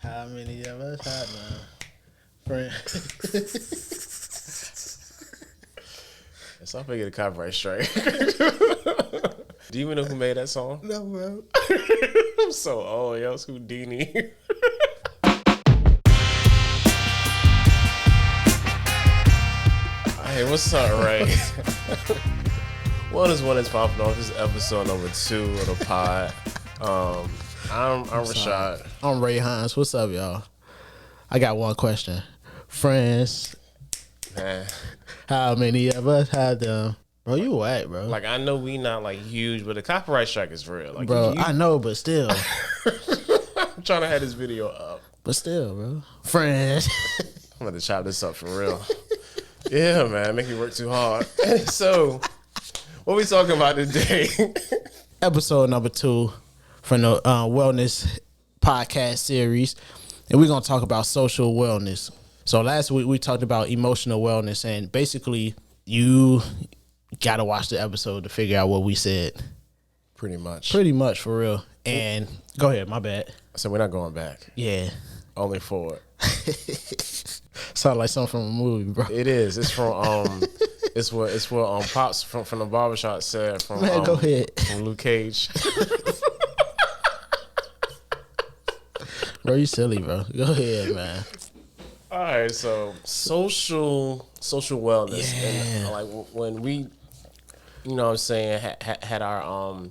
How many of us had now? Friend. So I'm gonna get a copyright strike. Do you even know who made that song? No, bro. I'm so old, yo. It's Houdini. Hey, what's up, Ray? What is popping off? This is episode number 2 of the pod. I'm Rashad. I'm Ray Hines. What's up, y'all? I got one question. Friends, Man, how many of us had them? Bro, you whack, bro. like I know we not like huge, but the copyright strike is real. Like, bro, I know, but still. I'm trying to have this video up. But still, bro. Friends. I'm gonna chop this up for real. Yeah, man, make me work too hard. So, what we talking about today? Episode number 2 from the wellness podcast series, and we're gonna talk about social wellness. So last week we talked about emotional wellness, and basically you gotta watch the episode to figure out what we said. Pretty much, for real. And go ahead, my bad. So we're not going back. Yeah, only forward. Sound like something from a movie, bro. It is. It's from it's what Pops from the barbershop said from Man, go ahead. From Luke Cage. Bro, you silly, bro. Go ahead, man. All right, so social wellness. Yeah. And like when we, you know what I'm saying, had our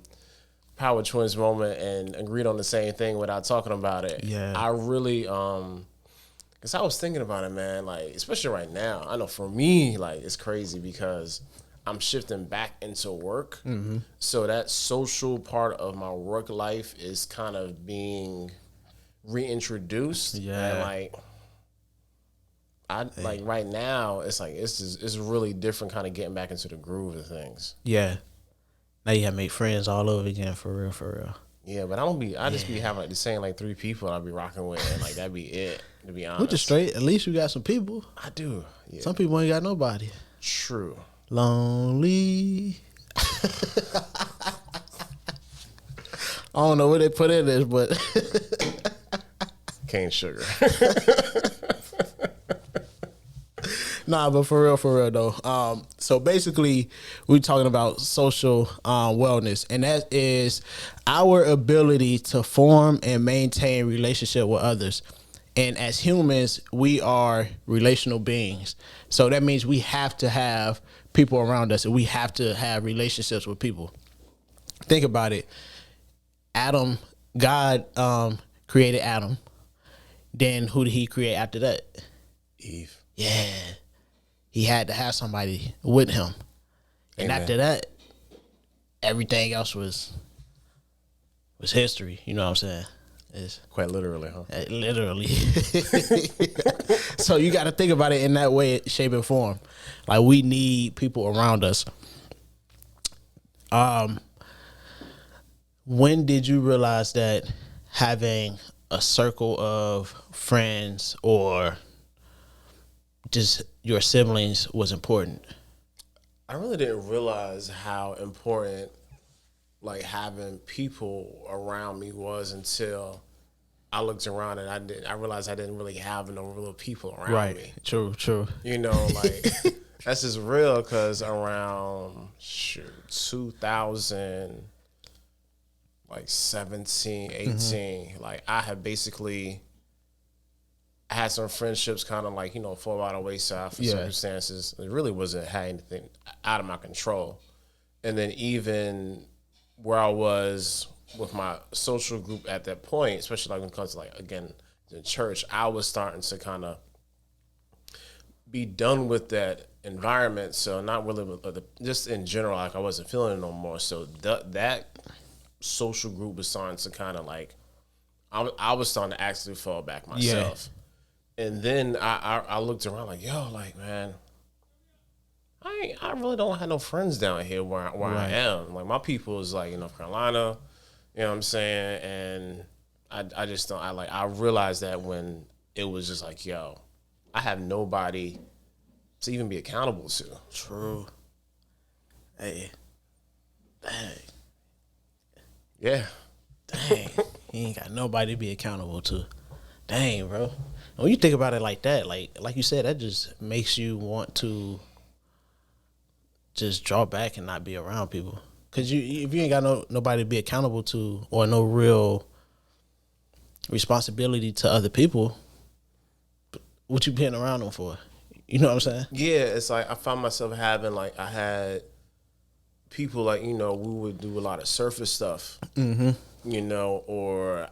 Power Twins moment and agreed on the same thing without talking about it. Yeah. I really because I was thinking about it, man, like especially right now. I know for me, like it's crazy because I'm shifting back into work. Mm-hmm. So that social part of my work life is kind of being reintroduced. Yeah. And like right now, it's like it's really different, kind of getting back into the groove of things. Yeah. Now you gotta make friends all over again, for real. Yeah, but I just be having like the same like 3 people I'll be rocking with, and like that'd be it. To be honest, Which is straight. At least you got some people. I do. Yeah. Some people ain't got nobody. True. Lonely. I don't know where they put in this, but Cane sugar. nah, but for real though. So basically, we're talking about social wellness, and that is our ability to form and maintain relationship with others. And as humans, we are relational beings. So that means we have to have people around us, and we have to have relationships with people. Think about it. God created Adam. Then who did he create after that? Eve. Yeah. He had to have somebody with him. And Amen. after that, everything else was history. You know what I'm saying? It's Quite literally, huh? literally. So you got to think about it in that way, shape, and form. Like, we need people around us. When did you realize that having a circle of friends or just your siblings was important? I really didn't realize how important like having people around me was until I looked around and I realized I didn't really have no real people around me. True. You know, like that's just real because around 2000 like 17, 18, like I had some friendships kind of like, you know, fall by the wayside for circumstances. It really wasn't had anything out of my control. And then even where I was with my social group at that point, especially like when it comes to like, again, the church, I was starting to kind of be done with that environment. So not really, just in general, like I wasn't feeling it no more. So that social group was starting to kind of like, I was starting to actually fall back myself. Yeah. And then I looked around like, yo, like, man, I really don't have no friends down here where I am. Like, my people is like in North Carolina, you know what I'm saying? And I just don't, I realized that when it was just like, yo, I have nobody to even be accountable to. True. Hey. Dang. Yeah. Dang. He ain't got nobody to be accountable to. Dang, bro. When you think about it like that, like you said, that just makes you want to just draw back and not be around people. Cause if you ain't got nobody to be accountable to, or no real responsibility to other people, what you being around them for? You know what I'm saying? Yeah, it's like I found myself having like I had people like we would do a lot of surface stuff, or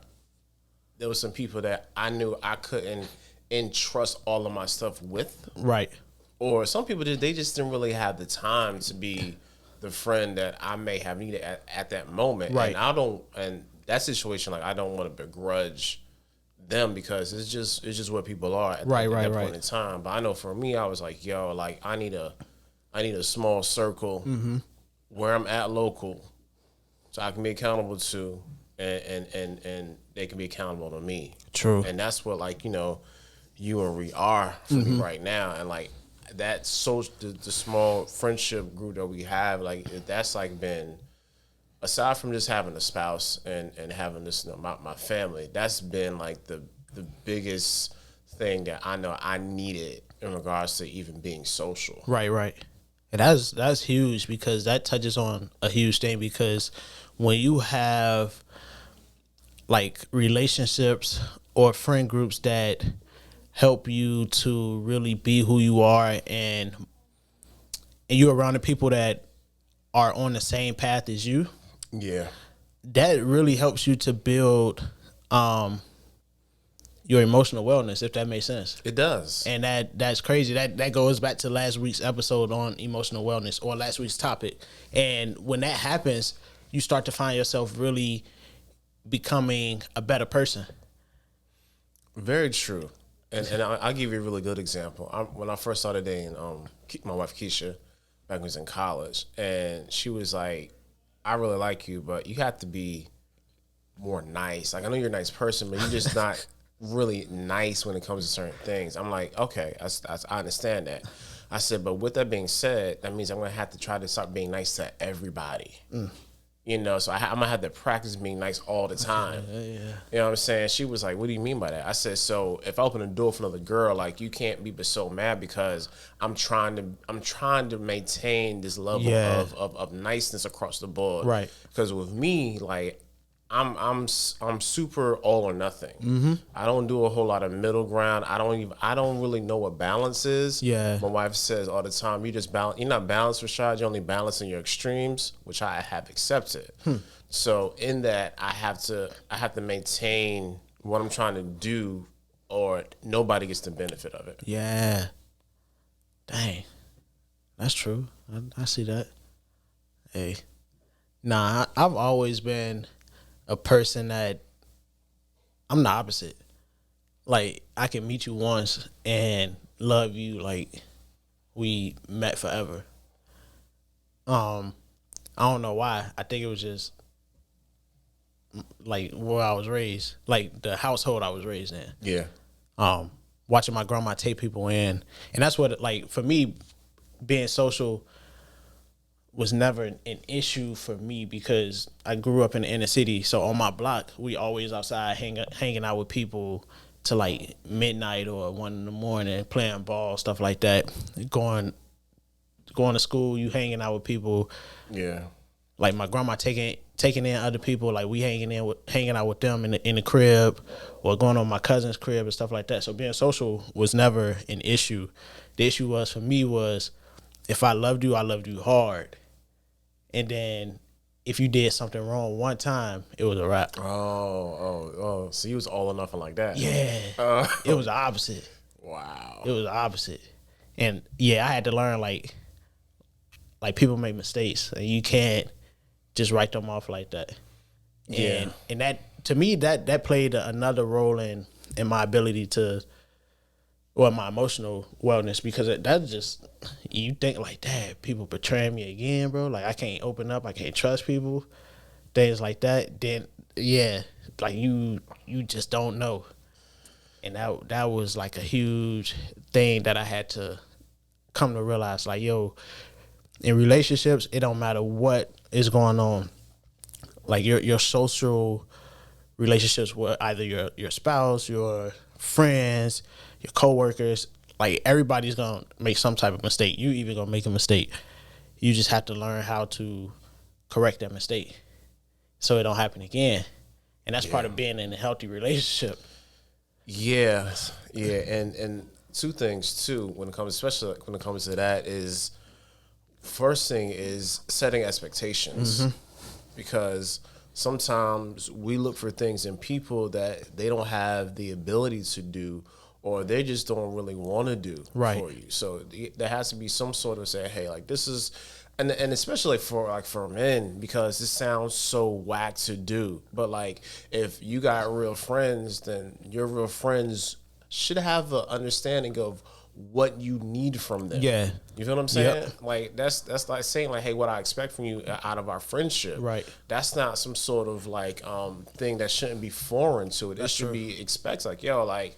there was some people that I knew I couldn't entrust all of my stuff with, Right. or some people they just didn't really have the time to be the friend that I may have needed at that moment, Right. and that situation, like I don't want to begrudge them because it's just what people are at that point in time. But I know for me, I was like, yo, like I need a small circle where I'm at local, so I can be accountable to, and they can be accountable to me. True. And that's what you and we are for me right now, and like that the small friendship group that we have, like that's like been, aside from just having a spouse and having this my family, that's been like the biggest thing that I know I needed in regards to even being social. Right. And that's huge, because that touches on a huge thing, because when you have like relationships or friend groups that help you to really be who you are, and you're around the people that are on the same path as you, Yeah, that really helps you to build your emotional wellness, if that makes sense. it does. And that's crazy. That goes back to last week's episode on emotional wellness, or last week's topic. And when that happens, you start to find yourself really becoming a better person. Very true. And I'll give you a really good example. When I first started dating my wife Keisha, back when I was in college, and she was like, I really like you, but you have to be more nice. Like, I know you're a nice person, but you're just not really nice when it comes to certain things. I'm like, okay, I understand that. I said, but with that being said, that means I'm going to have to try to start being nice to everybody. So I'm going to have to practice being nice all the time. Yeah. You know what I'm saying? She was like, what do you mean by that? I said, so if I open a door for another girl, like, you can't be so mad because I'm trying to maintain this level of niceness across the board. Right. Because with me, like, I'm super all or nothing. I don't do a whole lot of middle ground. I don't really know what balance is. Yeah. My wife says all the time, you're not balanced, Rashad. You're only balancing your extremes, which I have accepted. So in that, I have to maintain what I'm trying to do, or nobody gets the benefit of it. Yeah. Dang. That's true. I see that. Hey. Nah, I've always been a person that I'm the opposite. Like, I can meet you once and love you like we met forever. I don't know why. I think it was just like where I was raised, like the household I was raised in. Yeah. Watching my grandma take people in, and that's what, like, for me, being social was never an issue for me, because I grew up in the inner city. So on my block, we always outside hanging out with people to like midnight or 1 a.m, playing ball, stuff like that. Going to school, you hanging out with people. Yeah. Like my grandma taking in other people, like we hanging out with them in the crib, or going on my cousin's crib and stuff like that. So being social was never an issue. The issue was, for me, was if I loved you hard. And then if you did something wrong one time, it was a wrap. Oh. So you was all or nothing like that. Yeah. It was the opposite. Wow. It was the opposite. And yeah, I had to learn, like people make mistakes, and you can't just write them off like that. Yeah. And that, to me, that played another role in my ability to, or my emotional wellness, because that's just, you think like, damn, people betraying me again, bro. Like, I can't open up, I can't trust people, things like that. Then, yeah, like you just don't know. And that was like a huge thing that I had to come to realize, like, yo, in relationships, it don't matter what is going on. Like, your social relationships with either your spouse, your friends, your coworkers. Like, everybody's gonna make some type of mistake. You even gonna make a mistake. You just have to learn how to correct that mistake so it don't happen again. And that's part of being in a healthy relationship. Yeah, and two things too when it comes, especially when it comes to that, is first thing is setting expectations, because sometimes we look for things in people that they don't have the ability to do, or they just don't really want to do for you. So there has to be some sort of say, hey, like this is. And especially for men, because this sounds so whack to do, but like if you got real friends, then your real friends should have an understanding of what you need from them. Yeah, you feel what I'm saying? Like that's like saying like, hey, what I expect from you out of our friendship. Right. That's not some sort of like thing that shouldn't be foreign to it. It should be expected. Like, yo, like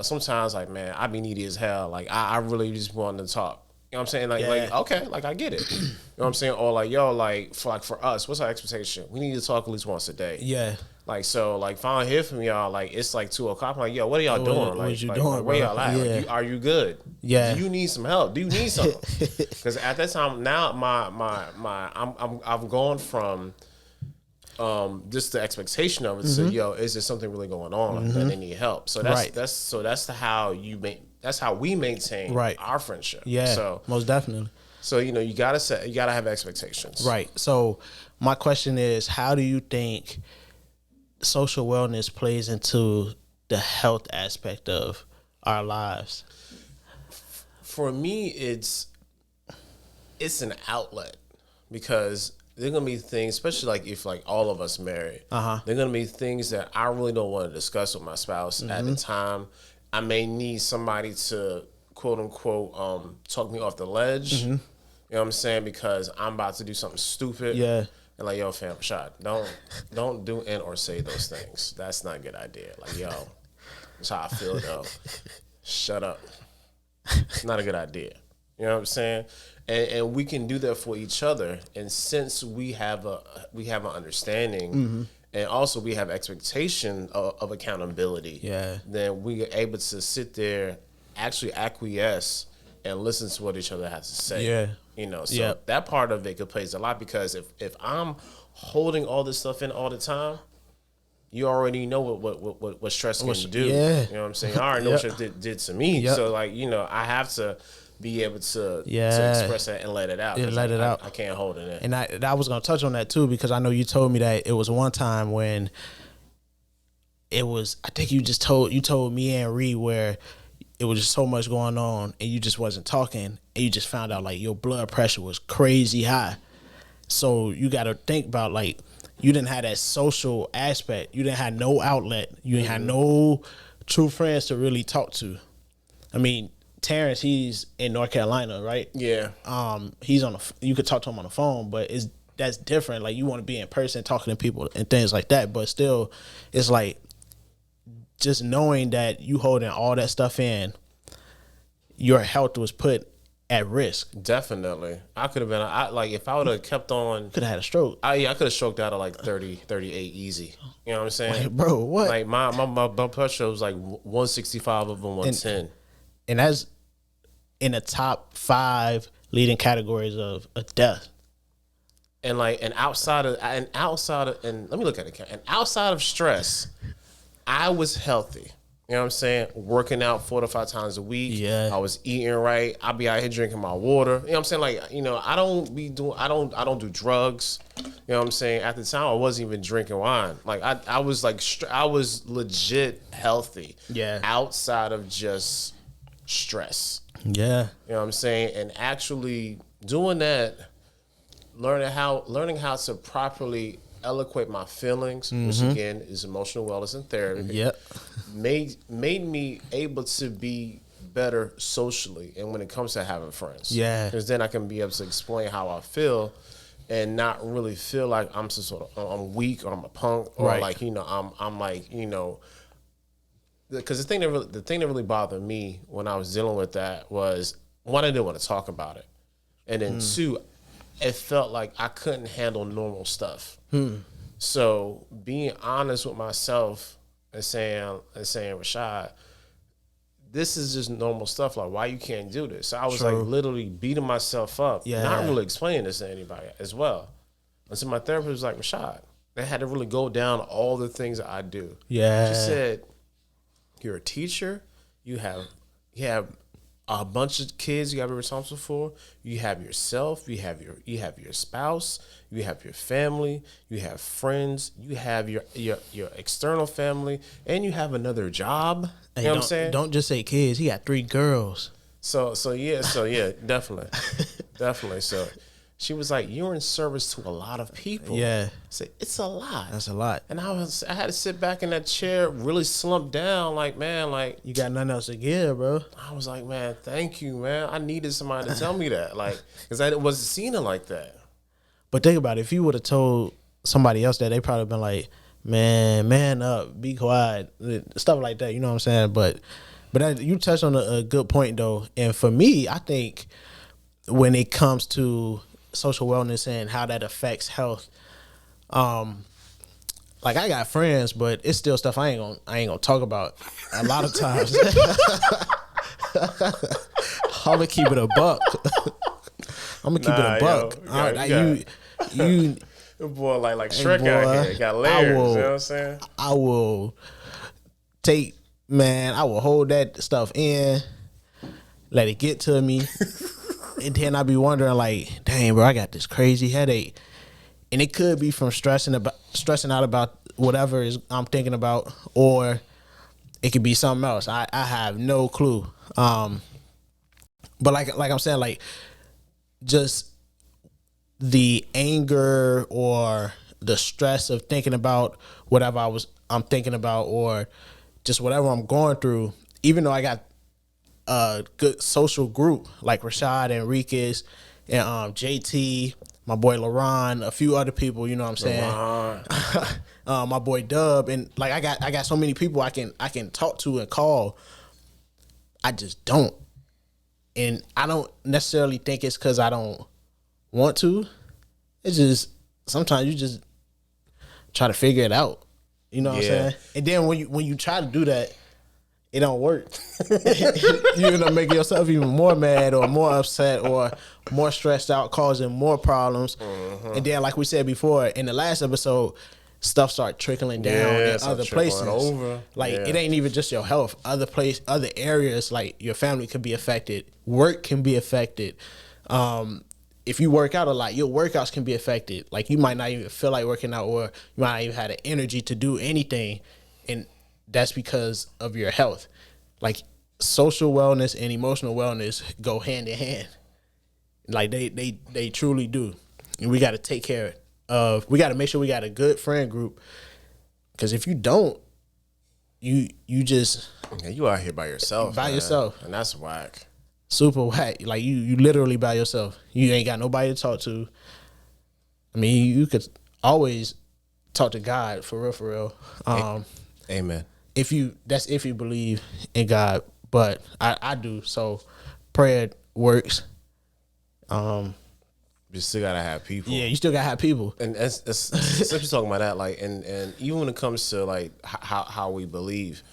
sometimes like, man, I be needy as hell. Like I really just want to talk. You know what I'm saying? Like, okay, like I get it. You know what I'm saying? Or like, yo, like for us, what's our expectation? We need to talk at least once a day. Yeah. Like, so like if I don't hear from y'all, like it's like 2 o'clock. I'm like, yo, what are y'all doing? What you like, doing, where bro? y'all at? Yeah. Like, are you good? Yeah. Do you need some help? Do you need something? Because at that time now, I'm going from just the expectation of it to yo, is there something really going on that they need help? So that's how we maintain our friendship. Yeah, so most definitely. So you gotta have expectations. Right. So my question is, how do you think social wellness plays into the health aspect of our lives? For me, it's an outlet, because there are gonna be things, especially like if like all of us married, there are gonna be things that I really don't want to discuss with my spouse at the time. I may need somebody to quote unquote talk me off the ledge. You know what I'm saying? Because I'm about to do something stupid. Yeah. And like, yo, fam, shot, don't do and or say those things. That's not a good idea. Like, yo, that's how I feel though. Shut up. It's not a good idea. You know what I'm saying? And we can do that for each other. And since we have an understanding, and also we have expectation of accountability, then we are able to sit there, actually acquiesce, and listen to what each other has to say. Yeah. So that part of it could plays a lot, because if I'm holding all this stuff in all the time, you already know what stress can do. Yeah. You know what I'm saying? I already know what stress did to me. So like, I have to be able to express that and let it out. I can't hold it in. And I was going to touch on that too, because I know you told me that it was one time when it was, I think you told me and Ree where it was just so much going on and you just wasn't talking, and you just found out like your blood pressure was crazy high. So you got to think about, like, you didn't have that social aspect. You didn't have no outlet. You didn't have no true friends to really talk to. I mean, Terrence, he's in North Carolina, right? Yeah. He's you could talk to him on the phone, but that's different. Like, you want to be in person talking to people and things like that, but still, it's like just knowing that you holding all that stuff in, your health was put at risk. Definitely. I could have been, if I would have kept on. Could have had a stroke. I could have stroked out at like 30, 38 easy. You know what I'm saying? Like, bro, what? Like my blood pressure was like 165 over 110. And that's in the top 5 leading categories of death. And outside of let me look at it. And outside of stress, I was healthy. You know what I'm saying? Working out 4 to 5 times a week. Yeah. I was eating right. I'll be out here drinking my water. You know what I'm saying? Like, I don't do drugs. You know what I'm saying? At the time, I wasn't even drinking wine. Like, I was like, I was legit healthy. Yeah. Outside of just stress. Yeah. You know what I'm saying? And actually doing that, learning how to properly eloquate my feelings, which again is emotional wellness and therapy. Yep. Made me able to be better socially, and when it comes to having friends. Yeah. Because then I can be able to explain how I feel and not really feel like I'm some sort of I'm weak or I'm a punk or like, I'm like, because the thing that really bothered me when I was dealing with that was, one, I didn't want to talk about it, and then 2, it felt like I couldn't handle normal stuff. So being honest with myself and saying, Rashad, this is just normal stuff. Like, why you can't do this? So I was True. like literally beating myself up, Yeah. not really explaining this to anybody as well. And so my therapist was like, Rashad, I had to really go down all the things that I do. Yeah. She said, you're a teacher. You have a bunch of kids you got to be responsible for. You have yourself. You have your spouse. You have your family. You have friends. You have your external family, and you have another job. Hey, you know what I'm saying? Don't just say kids. He got 3 girls. So yeah, definitely, definitely. So she was like, "You're in service to a lot of people." Yeah. I said, "It's a lot." That's a lot. And I had to sit back in that chair, really slump down, like, man, like, You got nothing else to give, bro. I was like, man, thank you, man. I needed somebody to tell me that, like, because I wasn't seeing it like that. But think about it. If you would have told somebody else that, they probably been like, man up, be quiet, stuff like that. You know what I'm saying? But you touched on a good point, though. And for me, I think when it comes to social wellness and how that affects health, like, I got friends, but it's still stuff I ain't gonna talk about a lot of times. I'm gonna keep it a buck. I'm gonna keep it a buck. You boy, like Shrek out here, got layers. You know what I'm saying? I will I will hold that stuff in, let it get to me, and then I be wondering, like, dang, bro, I got this crazy headache, and it could be from stressing out about whatever I'm thinking about, or it could be something else. I have no clue. But like I'm saying, like, just the anger or the stress of thinking about whatever I'm thinking about, or just whatever I'm going through, even though I got a good social group like Rashad, Enriquez, and JT, my boy LaRon, a few other people, you know what I'm saying? My boy Dub, and like I got so many people I can talk to and call. I just don't. And I don't necessarily think it's because I don't want to. It's just sometimes you just try to figure it out. You know what I'm saying? And then when you try to do that, it don't work. You end up making yourself even more mad or more upset or more stressed out, causing more problems. Mm-hmm. And then, like we said before in the last episode, stuff start trickling down in other places. Like, it ain't even just your health. Other areas, like your family could be affected. Work can be affected. If you work out a lot, your workouts can be affected. Like, you might not even feel like working out, or you might not even have the energy to do anything. And that's because of your health. Like, social wellness and emotional wellness go hand in hand. Like, they truly do. And we got to take care of, we got to make sure we got a good friend group. Because if you don't, you just... Yeah, you out here by yourself. Yourself. And that's whack. Super whack. Like, you literally by yourself. You ain't got nobody to talk to. I mean, you could always talk to God, for real. Amen. If you believe in God, but I do. So prayer works. You still gotta have people. Yeah, you still gotta have people. And since you're talking about that, like, and even when it comes to like how we believe,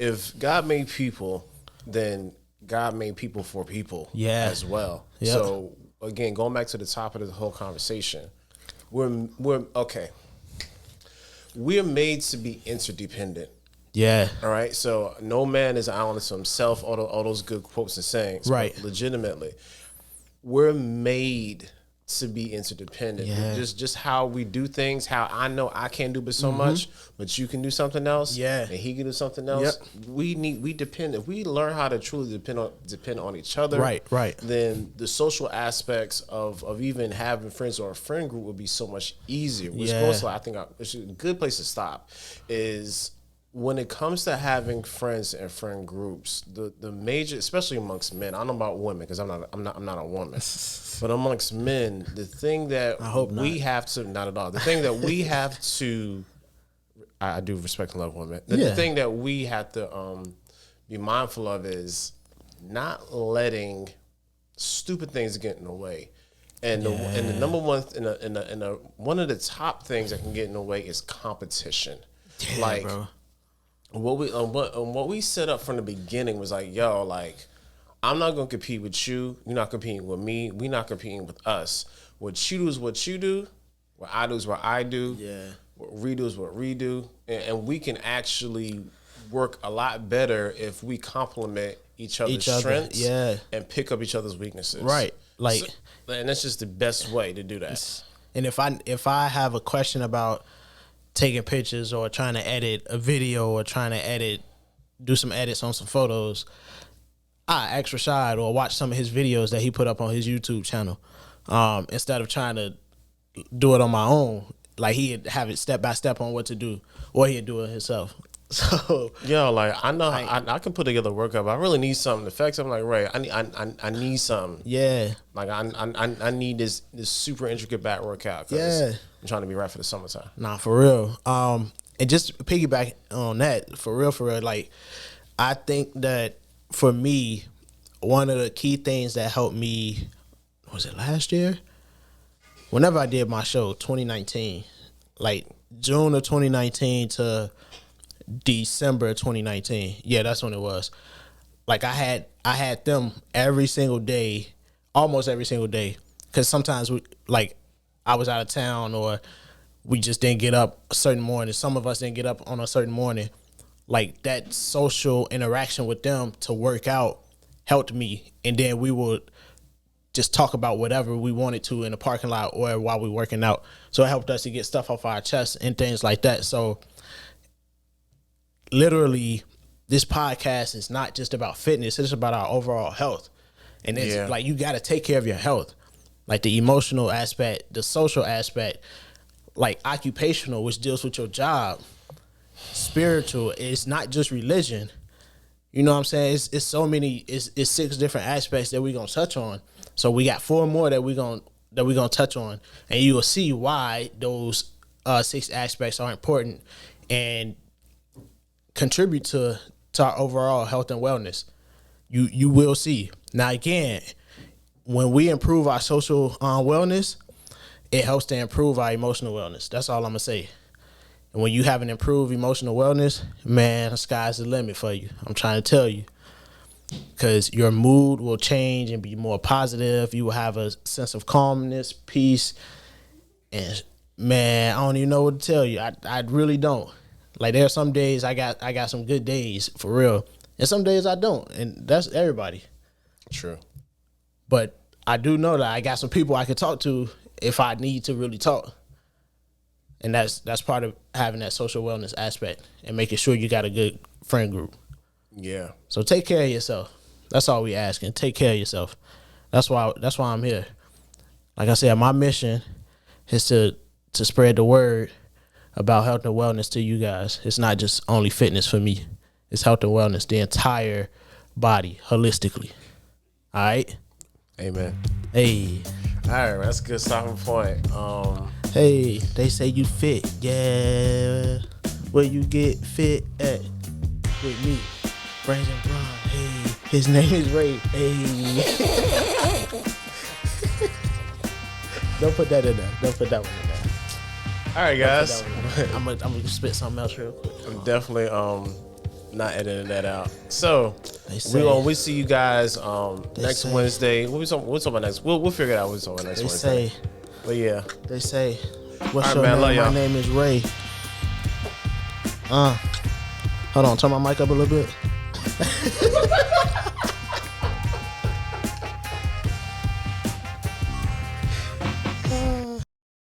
if God made people, then God made people for people as well. Yep. So again, going back to the top of the whole conversation, we're okay. We're made to be interdependent. Yeah. All right. So no man is an island to himself. All those good quotes and sayings. Right. But legitimately, we're made to be interdependent. Yeah. Just how we do things. How I know I can't do but so much, but you can do something else. Yeah. And he can do something else. Yep. We depend. If we learn how to truly depend on each other. Right. Then the social aspects of even having friends or a friend group would be so much easier. Which goes to, I think, it's a good place to stop is when it comes to having friends and friend groups, the major, especially amongst men, I don't know about women because I'm not a woman, but amongst men, the thing that we have to, not at all, the thing that we have to, I do respect and love women. The thing that we have to be mindful of is not letting stupid things get in the way. And the number one one of the top things that can get in the way is competition. Yeah, like bro. what we set up from the beginning was like, yo, like, I'm not gonna compete with you. You're not competing with me. We're not competing with us. What you do is what you do. What I do is what I do. Yeah. What we do is what we do. And we can actually work a lot better if we complement each other's strengths. Yeah. And pick up each other's weaknesses. Right. Like, and that's just the best way to do that. And if I have a question about taking pictures or trying to edit a video or trying to do some edits on some photos, I ask Rashad or watch some of his videos that he put up on his YouTube channel, instead of trying to do it on my own. Like, he'd have it step by step on what to do, or he'd do it himself. So, yo, like, I know I can put together a workout, but I really need something to fix. I'm like, Ray, I need something. Yeah. Like, I need this super intricate back workout. Yeah. I'm trying to be right for the summertime. Nah, for real. And just piggyback on that, for real, like, I think that for me, one of the key things that helped me, was it last year? Whenever I did my show, 2019, like June of 2019 to December 2019. Yeah, that's when it was. Like, I had them every single day, almost every single day, because sometimes I was out of town, or we just didn't get up a certain morning. Some of us didn't get up on a certain morning. Like, that social interaction with them to work out helped me, and then we would just talk about whatever we wanted to in the parking lot or while we working out. So it helped us to get stuff off our chest and things like that. So literally, this podcast is not just about fitness, it's about our overall health. And it's like, you got to take care of your health, like the emotional aspect, the social aspect, like occupational, which deals with your job, spiritual. It's not just religion. You know what I'm saying? It's so many. It's 6 different aspects that we're gonna touch on. So we got 4 more that we're gonna touch on, and you will see why those 6 aspects are important and contribute to our overall health and wellness. You will see. Now, again, when we improve our social wellness, it helps to improve our emotional wellness. That's all I'm gonna say. And when you have an improved emotional wellness, man, the sky's the limit for you. I'm trying to tell you. Because your mood will change and be more positive. You will have a sense of calmness, peace. And, man, I don't even know what to tell you. I really don't. Like, there are some days I got some good days, for real. And some days I don't. And that's everybody. True. But I do know that I got some people I can talk to if I need to really talk. And that's part of having that social wellness aspect and making sure you got a good friend group. Yeah. So take care of yourself. That's all we asking. Take care of yourself. That's why I'm here. Like I said, my mission is to spread the word about health and wellness to you guys. It's not just only fitness for me. It's health and wellness, the entire body, holistically. All right? Amen. Hey. All right, that's a good stopping point. Hey, they say you fit. Yeah. Where you get fit at? With me. Brandon Brown. Hey. His name is Ray. Hey. Don't put that in there. Don't put that one in there. All right, guys. I'm gonna spit something else real quick. I'm definitely not editing that out. So we see you guys next Wednesday. What we talking about next? We'll figure it out. What we talking about next Wednesday. But yeah, they say, what's right, your man, name? My name is Ray. Hold on, turn my mic up a little bit.